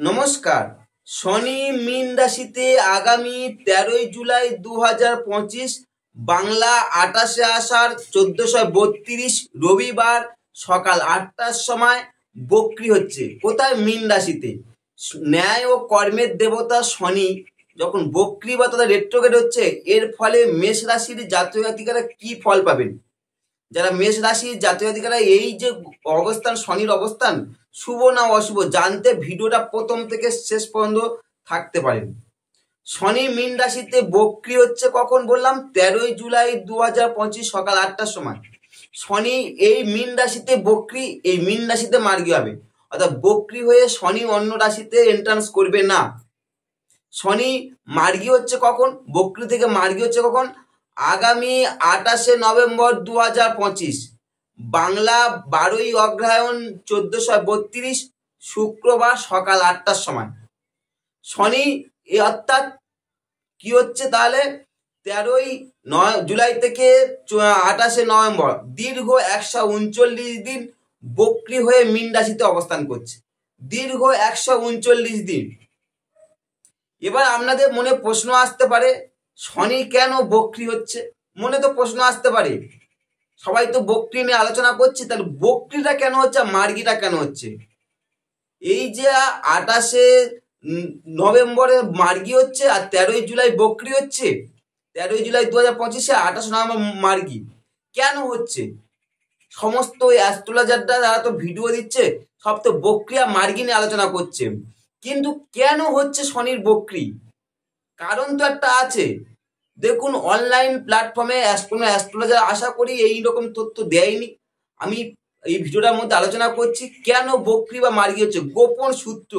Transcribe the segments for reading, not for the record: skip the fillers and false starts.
নমস্কার। শনি মীন রাশিতে আগামী 13ই জুলাই 2025 বাংলা 28শে আষাঢ় 1432 রবিবার সকাল 8টার সময় বক্রি হচ্ছে। কোথায়? মীন রাশিতে। ন্যায় ও কর্মের দেবতা শনি যখন বক্রি বা তথা রেট্রোগ্রেড হচ্ছে, এর ফলে মেষ রাশির জাতক জাতিকারা কি ফল পাবেন? যারা মেষ রাশির জাতক জাতিকারা এই যে অবস্থান, শনির অবস্থান শুভ না অশুভ জানতে ভিডিওটা প্রথম থেকে শেষ পর্যন্ত থাকতে পারেন। শনি মীন রাশিতে বক্রি হচ্ছে কখন বললাম? 13ই জুলাই 2025 সকাল 8টার সময়। শনি এই মীন রাশিতে বক্রি, এই মীন রাশিতে মার্গী হবে, অর্থাৎ বক্রি হয়ে শনি অন্য রাশিতে এন্ট্রান্স করবে না। শনি মার্গী হচ্ছে কখন? বক্রি থেকে মার্গী হচ্ছে কখন? আগামী 28শে নভেম্বর 2025 বাংলা 12ই অগ্রহায়ণ 1432 শুক্রবার সকাল 8টার সময় শনি অর্থাৎ কি হচ্ছে তাহলে? 13ই জুলাই থেকে 28শে নভেম্বর দীর্ঘ 139 দিন বক্রি হয়ে মীন রাশিতে অবস্থান করছে। দীর্ঘ 139 দিন। এবার আপনাদের মনে প্রশ্ন আসতে পারে, শনি কেন বক্রি হচ্ছে? মনে তো প্রশ্ন আসতে পারে, সবাই তো বক্রি নিয়ে আলোচনা করছি, তাহলে বক্রিটা কেন হচ্ছে, মার্গীটা কেন হচ্ছে? এই যে 28শে নভেম্বরে মার্গী হচ্ছে আর 13ই জুলাই বক্রি হচ্ছে, 13ই জুলাই 2025-এ 28শে নভেম্বর মার্গী কেন হচ্ছে? সমস্ত অ্যাস্ট্রোলজাররা যারা তো ভিডিও দিচ্ছে সব তো বক্রি আর মার্গী নিয়ে আলোচনা করছে, কিন্তু কেন হচ্ছে শনির বক্রি? কারণ তো একটা আছে। দেখুন, অনলাইন প্ল্যাটফর্মে কোনো অ্যাস্ট্রোলজার আশা করি এই রকম তথ্য দেয়নি। আমি এই ভিডিওটার মধ্যে আলোচনা করছি কেন বক্রি বা মার্গী হচ্ছে। গোপন সূত্র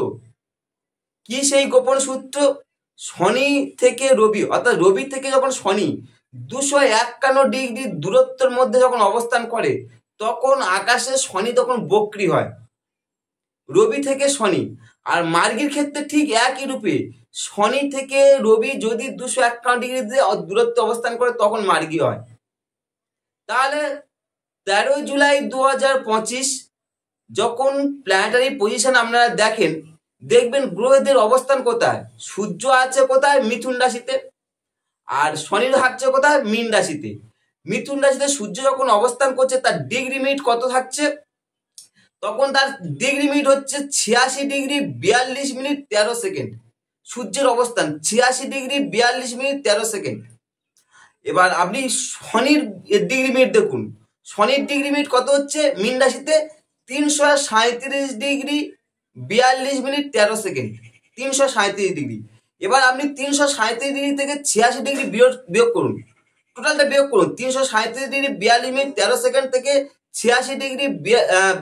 কি? সেই গোপন সূত্র, শনি থেকে রবি, অর্থাৎ রবি থেকে যখন শনি 251 ডিগ্রি দূরত্বের মধ্যে যখন অবস্থান করে তখন আকাশে শনি তখন বক্রি হয়, রবি থেকে শনি। আর মার্গীর ক্ষেত্রে ঠিক একই রূপে শনি থেকে রবি যদি 251 ডিগ্রি দূরত্বে অবস্থান করে তখন মার্গী হয়। তাহলে 13ই জুলাই 2025 যখন প্ল্যানেটারি পজিশন আপনারা দেখবেন গ্রহদের অবস্থান কোথায়? সূর্য আছে কোথায়? মিথুন রাশিতে। আর শনির থাকছে কোথায়? মীন রাশিতে। মিথুন রাশিতে সূর্য যখন অবস্থান করছে তার ডিগ্রি মিনিট কত থাকছে? তখন তার ডিগ্রি মিনিট হচ্ছে 86 ডিগ্রি 42 মিনিট 13 সেকেন্ড। সূর্যের অবস্থান 86 ডিগ্রি 42 মিনিট 13 সেকেন্ড। এবার আপনি শনির ডিগ্রি মিনিট দেখুন, শনির ডিগ্রি মিনিট কত হচ্ছে মীন রাশিতে? 337 ডিগ্রি 42 মিনিট 13 সেকেন্ড। 337 ডিগ্রি। এবার আপনি 337 ডিগ্রি থেকে 86 ডিগ্রি বিয়োগ করুন, টোটালটা বিয়োগ করুন। 337 ডিগ্রি 42 মিনিট 13 সেকেন্ড থেকে 86 ডিগ্রি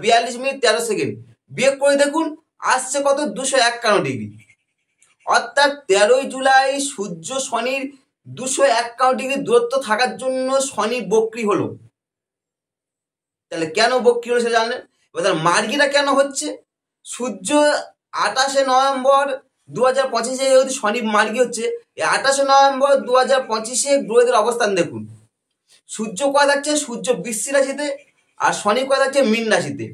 42 মিনিট 13 সেকেন্ড বিয়োগ করে দেখুন আসছে কত? 251 ডিগ্রি। অর্থাৎ 13ই জুলাই সূর্য শনির 251 ডিগ্রি দূরত্ব থাকার জন্য শনি বক্রি হলো। তাহলে কেন বক্রি হলো সেটা জানলেন। এবার মার্গীটা কেন হচ্ছে? সূর্য 28শে নভেম্বর 2025-এ যদি শনি মার্গী হচ্ছে, 28শে নভেম্বর 2025-এ গ্রহদের অবস্থান দেখুন। সূর্য কোথায় থাকছে? সূর্য বৃশ্চিক রাশিতে, আর শনি কোথায় থাকছে? মীন রাশিতে।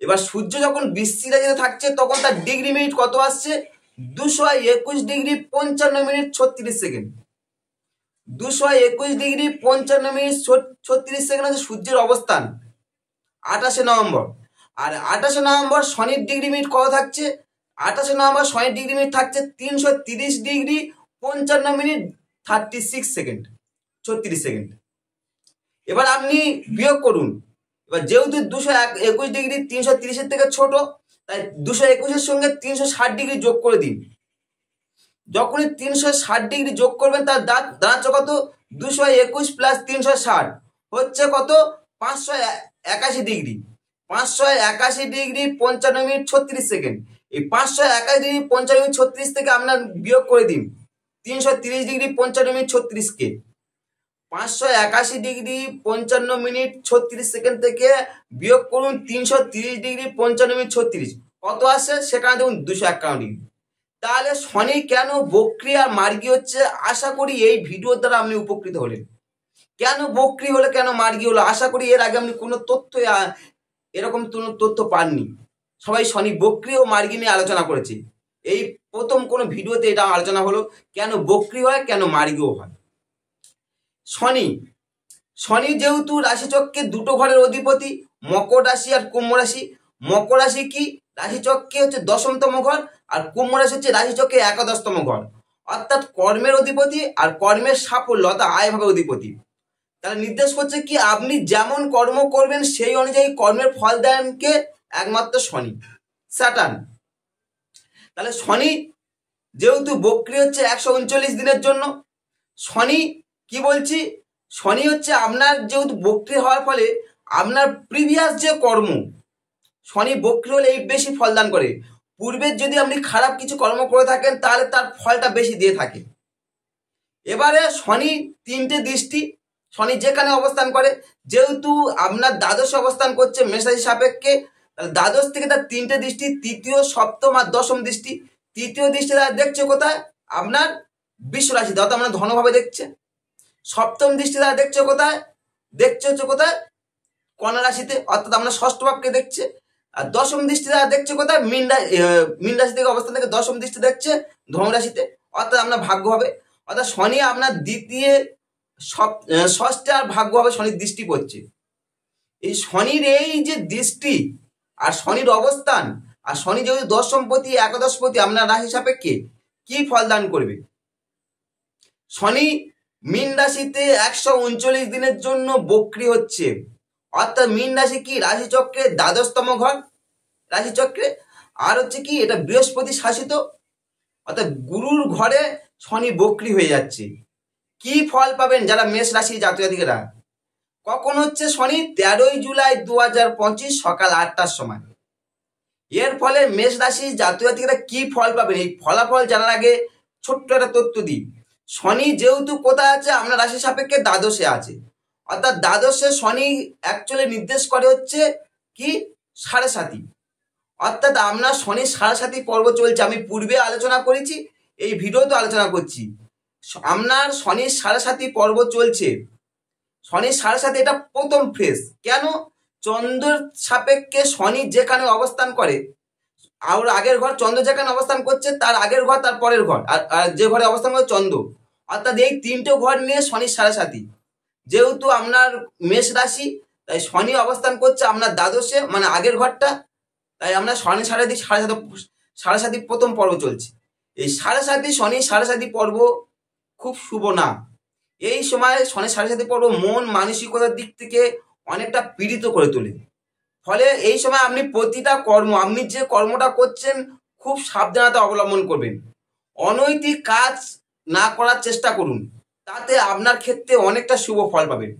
এবার সূর্য যখন বৃশ্চিক রাশিতে থাকছে তখন তার ডিগ্রি মিনিট কত আসছে? 221 degree 55 minute 36 second. 221 degree 55 minute 36 second হচ্ছে সূর্যের অবস্থান 28শে নভেম্বর। আর 28শে নভেম্বর শনির ডিগ্রি মিনিট কত থাকছে? 28শে নভেম্বর শনির ডিগ্রি মিনিট থাকছে 330 ডিগ্রি 55 মিনিট 36 সেকেন্ড, 36 সেকেন্ড। এবার আপনি বিয়োগ করুন। এবার যেহেতু 221 ডিগ্রি 330-এর থেকে ছোট, তাই 221-এর সঙ্গে 360 ডিগ্রি যোগ করে দিন। যখনই 360 ডিগ্রি যোগ করবেন তার দাঁড়াচ্ছে কত? 221 প্লাস 360 হচ্ছে কত? 581 ডিগ্রি। 581 degree 55 minute 36 second. এই 581 ডিগ্রি 55 মিনিট 36 থেকে আপনার বিয়োগ করে দিন 330 ডিগ্রি 55 মিনিট 36-কে। 581 ডিগ্রি 55 মিনিট 36 সেকেন্ড থেকে বিয়োগ করুন 330 ডিগ্রি 55 মিনিট 36, কত আসছে? সেখানে দেখুন 251 ডিগ্রি। তাহলে শনি কেন বক্রি আর মার্গী হচ্ছে? আশা করি এই ভিডিওর দ্বারা আপনি উপকৃত হলেন। কেন বক্রি হলো, কেন মার্গী হলো, আশা করি এর আগে আপনি কোনো তথ্য এরকম কোনো তথ্য পাননি। সবাই শনি বক্রি ও মার্গী নিয়ে আলোচনা করেছে। এই প্রথম কোনো ভিডিওতে এটা আলোচনা হলো কেন বক্রি হয়, কেন মার্গীও হয়। শনি শনি যেহেতু রাশিচক্রের দুটো ঘরের অধিপতি, মকর রাশি আর কুম্ভ রাশি। মকর রাশি কি রাশিচক্রে হচ্ছে 10তম ঘর, আর কুম্ভ রাশি হচ্ছে রাশিচক্রের 11তম ঘর, অর্থাৎ কর্মের অধিপতি আর কর্মের সাফল্য অর্থাৎ আয় ভাগের অধিপতি। তাহলে নির্দেশ করছে কি আপনি যেমন কর্ম করবেন সেই অনুযায়ী কর্মের ফল দেন কে? একমাত্র শনি, স্যাটার্ন। তাহলে শনি যেহেতু বক্রি হচ্ছে 139 দিনের জন্য, শনি কি বলছি, শনি হচ্ছে আপনার যেহেতু বক্রি হওয়ার ফলে আপনার প্রিভিয়াস যে কর্ম, শনি বক্রি হলে এই বেশি ফলদান করে। পূর্বের যদি আপনি খারাপ কিছু কর্ম করে থাকেন তাহলে তার ফলটা বেশি দিয়ে থাকে। এবারে শনি 3টে দৃষ্টি, শনি যেখানে অবস্থান করে, যেহেতু আপনার দ্বাদশে অবস্থান করছে মেষ রাশি সাপেক্ষে, দ্বাদশ থেকে তার 3টে দৃষ্টি, তৃতীয়, সপ্তম আর দশম দৃষ্টি। তৃতীয় দৃষ্টি তারা দেখছে কোথায়? আপনার বৃষ রাশিতে, অর্থাৎ আপনার ধনভাবে দেখছে। সপ্তম দৃষ্টি তারা দেখছে কোথায়? দেখছে হচ্ছে কোথায়? কন্যা রাশিতে, অর্থাৎ আপনার ষষ্ঠ ভাবকে দেখছে। আর দশম দৃষ্টি তারা দেখছে কোথায়? মীন রাশি থেকে অবস্থান থেকে দশম দৃষ্টি দেখছে ধনু রাশিতে, অর্থাৎ আপনার ভাগ্য হবে। অর্থাৎ শনি আপনার দ্বিতীয়, ষষ্ঠে আর ভাগ্য হবে শনির দৃষ্টি পড়ছে। এই শনির এই যে দৃষ্টি আর শনির অবস্থান, আর শনি যেহেতু দশমপতি একাদশপতি আপনার রাশি সাপেক্ষে কি ফল দান করবে? শনি মীন রাশিতে 139 দিনের জন্য বক্রি হচ্ছে, অর্থাৎ মীন রাশি কি রাশিচক্রের দ্বাদশতম ঘর রাশিচক্রে, আর হচ্ছে কি এটা বৃহস্পতি শাসিত, অর্থাৎ গুরুর ঘরে শনি বক্রি হয়ে যাচ্ছে। কি ফল পাবেন যারা মেষ রাশি জাতক-জাতিকারা? কখন হচ্ছে শনি? 13 জুলাই 2025 সকাল 8টার সময়। এর ফলে মেষ রাশি জাতক-জাতিকারা কি ফল পাবেন এই ফলাফল জানার আগে ছোট্ট একটা তথ্য দিই। শনি যেহেতু কোথায় আছে? আপনার রাশি সাপেক্ষে দ্বাদশে আছে, অর্থাৎ দ্বাদশে শনি অ্যাকচুয়ালি নির্দেশ করে হচ্ছে কি সাড়ে সাতি, অর্থাৎ আপনার শনি সাড়ে সাতি পর্ব চলছে। আমি পূর্বে আলোচনা করেছি, এই ভিডিওতে আলোচনা করছি। আপনার শনি সাড়ে সাতি পর্ব চলছে। শনি সাড়ে সাতি এটা প্রথম ফেজ। কেন? চন্দ্রের সাপেক্ষে শনি যেখানে অবস্থান করে, আর আগের ঘর চন্দ্র যেখানে অবস্থান করছে তার আগের ঘর, তার পরের ঘর, আর যে ঘরে অবস্থান করে চন্দ্র, অর্থাৎ এই 3টে ঘর নিয়ে শনি সাড়ে সাতি। যেহেতু আপনার মেষ রাশি, তাই শনি অবস্থান করছে আপনার দ্বাদশে, মানে আগের ঘরটা, তাই আমরা শনি সাড়ে সাতি প্রথম পর্ব চলছে। এই সাড়ে সাতি শনি সাড়ে সাতি পর্ব খুব শুভ না। এই সময় শনি সাড়ে সাতি পর্ব মন মানসিকতার দিক থেকে অনেকটা পীড়িত করে তোলে। ফলে এই সময় আপনি প্রতিটা কর্ম, আপনি যে কর্মটা করছেন খুব সাবধানতা অবলম্বন করবেন। অনৈতিক কাজ না করার চেষ্টা করুন, তাতে আপনার ক্ষেত্রে অনেকটা শুভ ফল পাবেন।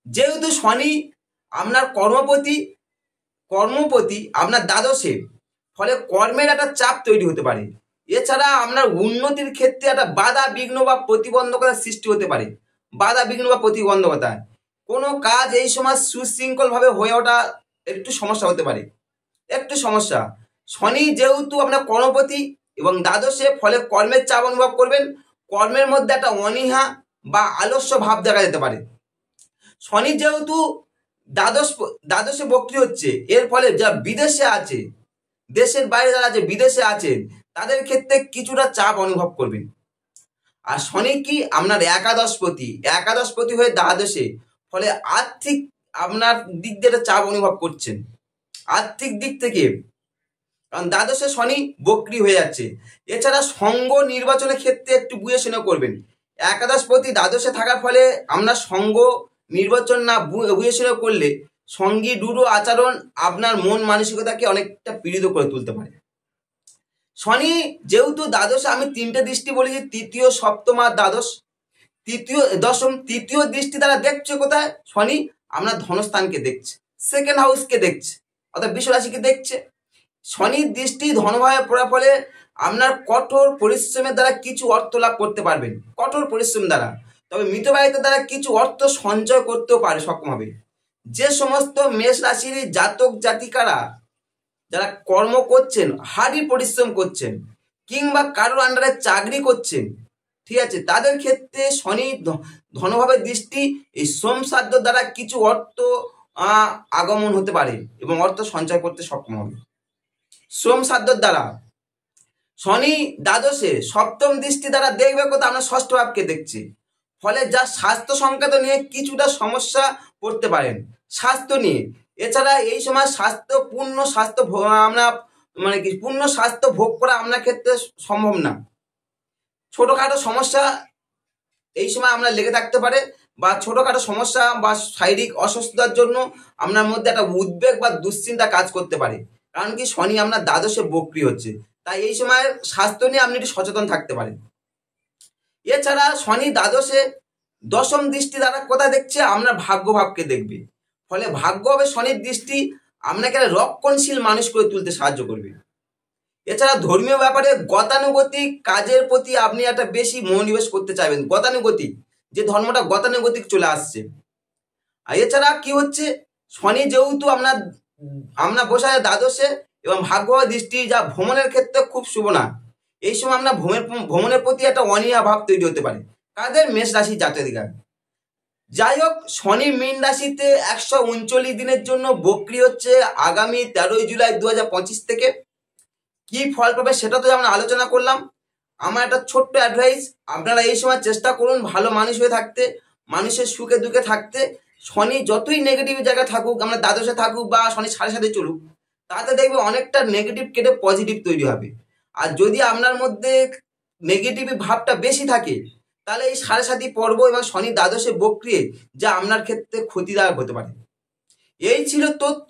যেহেতু শনি আপনার কর্মপতি আপনার দ্বাদশে, ফলে কর্মের একটা চাপ তৈরি হতে পারে। এছাড়া আপনার উন্নতির ক্ষেত্রে একটা বাধা বিঘ্ন বা প্রতিবন্ধকতার সৃষ্টি হতে পারে। বাধা বিঘ্ন বা প্রতিবন্ধকতা, কোনো কাজ এই সময় সুশৃঙ্খলভাবে হয়ে ওঠা একটু সমস্যা হতে পারে, একটু সমস্যা। শনি যেহেতু আপনার কর্মপতি এবং দ্বাদশে, ফলে কর্মের চাপ অনুভব করবেন। কর্মের মধ্যে একটা অনীহা বা আলস্য ভাব দেখা যেতে পারে। শনি যেহেতু দ্বাদশে বক্রি হচ্ছে, এর ফলে যা বিদেশে আছে, দেশের বাইরে যারা আছে বিদেশে আছেন, তাদের ক্ষেত্রে কিছুটা চাপ অনুভব করবেন। আর শনি কি আপনার একাদশপতি হয়ে দ্বাদশে, ফলে আর্থিক আপনার দিক দিয়ে চাপ অনুভব করছেন আর্থিক দিক থেকে, কারণ দ্বাদশে শনি বক্রি হয়ে যাচ্ছে। এছাড়া সঙ্গ নির্বাচনের ক্ষেত্রে একটু বুঝে শুনে করবেন। একাদশপতি দ্বাদশে থাকার ফলে আমরা সঙ্গ নির্বাচন না বুঝে শুনে করলে সঙ্গী দুটো আচরণ আপনার মন মানসিকতাকে অনেকটা পীড়িত করে তুলতে পারে। শনি যেহেতু দ্বাদশে, আমি 3টে দৃষ্টি বলেছি, তৃতীয়, সপ্তম আর দ্বাদশ, তৃতীয় দৃষ্টি দ্বারা দেখছে কোথায়? শনি আপনার ধনস্থানকে দেখছে, সেকেন্ড হাউসকে দেখছে, অর্থাৎ বৃষ রাশিকে দেখছে। শনির দৃষ্টি ধনভাবে পড়ার ফলে আপনার কঠোর পরিশ্রমের দ্বারা কিছু অর্থ লাভ করতে পারবেন, কঠোর পরিশ্রম দ্বারা। তবে মিতব্যয়িতার দ্বারা কিছু অর্থ সঞ্চয় করতেও পারে সক্ষম হবে। যে সমস্ত মেষ রাশির জাতক জাতিকারা যারা কর্ম করছেন, হাড়ি পরিশ্রম করছেন, কিংবা কারোর আন্ডারে চাকরি করছেন, ঠিক আছে, তাদের ক্ষেত্রে শনি ধনভাবের দৃষ্টি এই শ্রম সাধ্য দ্বারা কিছু অর্থ আগমন হতে পারে এবং অর্থ সঞ্চয় করতে সক্ষম হবে। শ্রম সাধ্যর দ্বারা শনি দ্বাদশে সপ্তম দৃষ্টি দ্বারা দেখবে কোথাও আমরা ষষ্ঠ ভাবকে দেখছি, ফলে যা স্বাস্থ্য সংক্রান্ত নিয়ে কিছুটা সমস্যা পড়তে পারেন স্বাস্থ্য নিয়ে। এছাড়া এই সময় পূর্ণ স্বাস্থ্য আমরা পূর্ণ স্বাস্থ্য ভোগ করা আপনার ক্ষেত্রে সম্ভব না। ছোটোখাটো সমস্যা এই সময় আমরা লেগে থাকতে পারে, বা ছোটোখাটো সমস্যা বা শারীরিক অসুস্থতার জন্য আপনার মধ্যে একটা উদ্বেগ বা দুশ্চিন্তা কাজ করতে পারে, কারণ কি শনি আপনার দ্বাদশে বক্রি হচ্ছে। তাই এই সময় স্বাস্থ্য নিয়ে আপনি একটু সচেতন থাকতে পারেন। এছাড়া শনি দ্বাদশে দশম দৃষ্টি দ্বারা কোথায় দেখছে, আপনার ভাগ্যভাবকে দেখবে, ফলে ভাগ্যভাবে শনির দৃষ্টি আপনাকে রক্ষণশীল মানুষ করে তুলতে সাহায্য করবে। এছাড়া ধর্মীয় ব্যাপারে গতানুগতিক কাজের প্রতি আপনি একটা বেশি মনোনিবেশ করতে চাইবেন, গতানুগতিক যে ধর্মটা গতানুগতিক চলে আসছে। আর এছাড়া কি হচ্ছে, শনি যেহেতু আপনার বসে আছে দ্বাদশে এবং ভাগ্যভাব দৃষ্টি, যা ভ্রমণের ক্ষেত্রে খুব শুভ না। এই সময় আপনার ভ্রমণের প্রতি একটা অনীহা ভাব তৈরি হতে পারে কাদের, মেষ রাশি জাতকদের। যাই হোক, শনি মীন রাশিতে 139 দিনের জন্য বক্রি হচ্ছে আগামী 13 জুলাই 2025 থেকে। কি ফল পাবে সেটা তো আমরা আলোচনা করলাম। আমার একটা ছোট্ট অ্যাডভাইস, আপনারা এই সময় চেষ্টা করুন ভালো মানুষ হয়ে থাকতে, মানুষের সুখে দুঃখে থাকতে। শনি যতই নেগেটিভ জায়গায় থাকুক, আমরা দ্বাদশে থাকুক বা শনি 7.5 চলুক, তাতে দেখবে অনেকটা নেগেটিভ কেটে পজিটিভ তৈরি হবে। আর যদি আপনার মধ্যে নেগেটিভ ভাবটা বেশি থাকে, তাহলে এই 7.5 পর্ব এবং শনি দ্বাদশে বক্রিয়ে যা আপনার ক্ষেত্রে ক্ষতিদায়ক হতে পারে। এই ছিল তথ্য।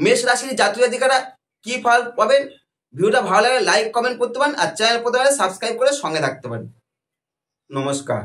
মেষ রাশির জাতক-জাতিকারা কি ফল পাবেন। ভিডিওটা ভালো লাগে লাইক কমেন্ট করতে পারেন, আর চ্যানেল প্রথমে সাবস্ক্রাইব করে সঙ্গে থাকতে পারেন। নমস্কার।